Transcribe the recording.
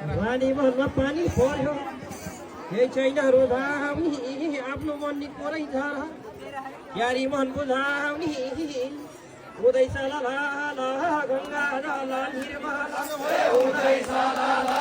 वाणी मनमा पानी पर्यो केही छैन रुधाउनी आफ्नो मन नि कोरै छ यारी मन बुझाउनी उदैछ ला ला गङ्गा जल निर्मल उदैछ ला ला